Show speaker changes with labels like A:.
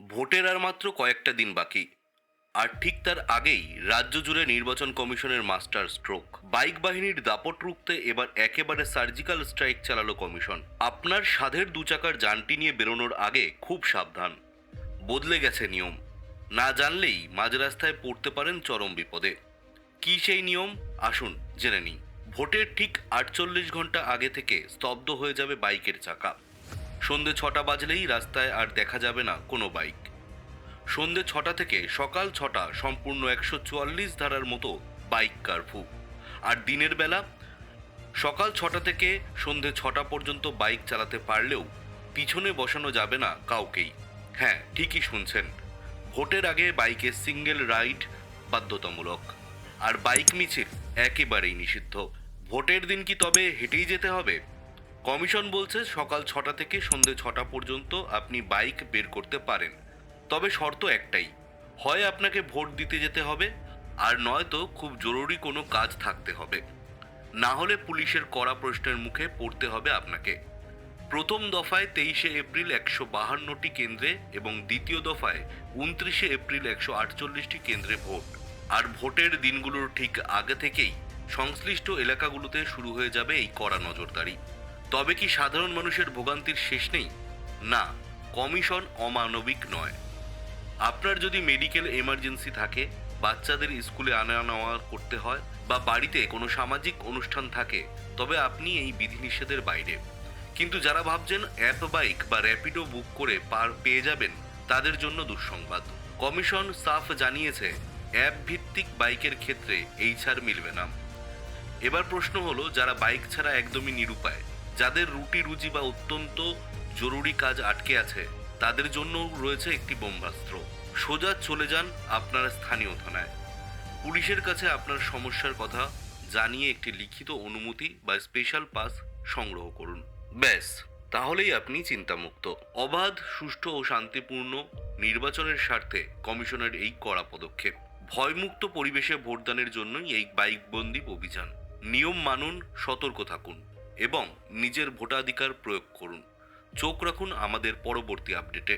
A: ভোটের আর মাত্র কয়েকটা দিন বাকি, আর ঠিক তার আগেই রাজ্য জুড়ে নির্বাচন কমিশনের মাস্টার স্ট্রোক। বাইক বাহিনীর দাপট রুখতে এবার একেবারে সার্জিক্যাল স্ট্রাইক চালালো কমিশন। আপনার সাধের দু চাকার যানটি নিয়ে বেরোনোর আগে খুব সাবধান। বদলে গেছে নিয়ম। না জানলেই মাঝ রাস্তায় পড়তে পারেন চরম বিপদে। কী সেই নিয়ম, আসুন জেনে নিই। ভোটের ঠিক 48 ঘন্টা আগে থেকে স্তব্ধ হয়ে যাবে বাইকের চাকা। সন্ধে 6টা বাজলেই রাস্তায় আর দেখা যাবে না কোনো বাইক। সন্ধে 6টা থেকে সকাল 6টা সম্পূর্ণ 144 ধারার মতো বাইক কারফিউ। আর দিনের বেলা সকাল 6টা থেকে সন্ধে 6টা পর্যন্ত বাইক চালাতে পারলেও পিছনে বসানো যাবে না কাউকেই। হ্যাঁ, ঠিকই শুনছেন, ভোটের আগে বাইকে সিঙ্গেল রাইড বাধ্যতামূলক। আর বাইক মিছিল একেবারেই নিষিদ্ধ। ভোটের দিন কি তবে হেঁটেই যেতে হবে? কমিশন বলছে সকাল 6টা থেকে সন্ধে 6টা পর্যন্ত আপনি বাইক বের করতে পারেন, তবে শর্ত একটাই, হয় আপনাকে ভোট দিতে যেতে হবে, আর নয়তো খুব জরুরি কোনো কাজ থাকতে হবে। না হলে পুলিশের কড়া প্রশ্নের মুখে পড়তে হবে আপনাকে। প্রথম দফায় 23শে এপ্রিল 152টি কেন্দ্রে এবং দ্বিতীয় দফায় 29শে এপ্রিল 148টি কেন্দ্রে ভোট। আর ভোটের দিনগুলোর ঠিক আগে থেকেই সংশ্লিষ্ট এলাকাগুলোতে শুরু হয়ে যাবে এই কড়া নজরদারি। তবে কি সাধারণ মানুষের ভোগান্তির শেষ নেই? না, কমিশন অমানবিক নয়। আপনার যদি মেডিকেল এমার্জেন্সি থাকে, বাচ্চাদের স্কুলে আনা নেওয়া করতে হয়, বা বাড়িতে কোনো সামাজিক অনুষ্ঠান থাকে, তবে আপনি এই বিধিনিষেধের বাইরে। কিন্তু যারা ভাবছেন অ্যাপ বাইক বা র্যাপিডো বুক করে পার পেয়ে যাবেন, তাদের জন্য দুঃসংবাদ। কমিশন সাফ জানিয়েছে, অ্যাপ ভিত্তিক বাইকের ক্ষেত্রে এই ছাড় মিলবে না। এবার প্রশ্ন হলো, যারা বাইক ছাড়া একদমই নিরুপায়, যাদের রুটি রুজি বা অত্যন্ত জরুরি কাজ আটকে আছে, তাদের জন্য রয়েছে একটি ব্রহ্মাস্ত্র। সোজা চলে যান আপনার স্থানীয় থানায়। পুলিশের কাছে আপনার সমস্যার কথা জানিয়ে একটি লিখিত অনুমতি বা স্পেশাল পাস সংগ্রহ করুন। ব্যাস, তাহলেই আপনি চিন্তামুক্ত। অবাধ, সুষ্ঠু ও শান্তিপূর্ণ নির্বাচনের স্বার্থে কমিশনের এই কড়া পদক্ষেপ। ভয়মুক্ত পরিবেশে ভোটদানের জন্যই এই বাইকবন্দি অভিযান। নিয়ম মানুন, সতর্ক থাকুন এবং নিজের ভোটাধিকার প্রয়োগ করুন। চোখ রাখুন আমাদের পরবর্তী আপডেটে।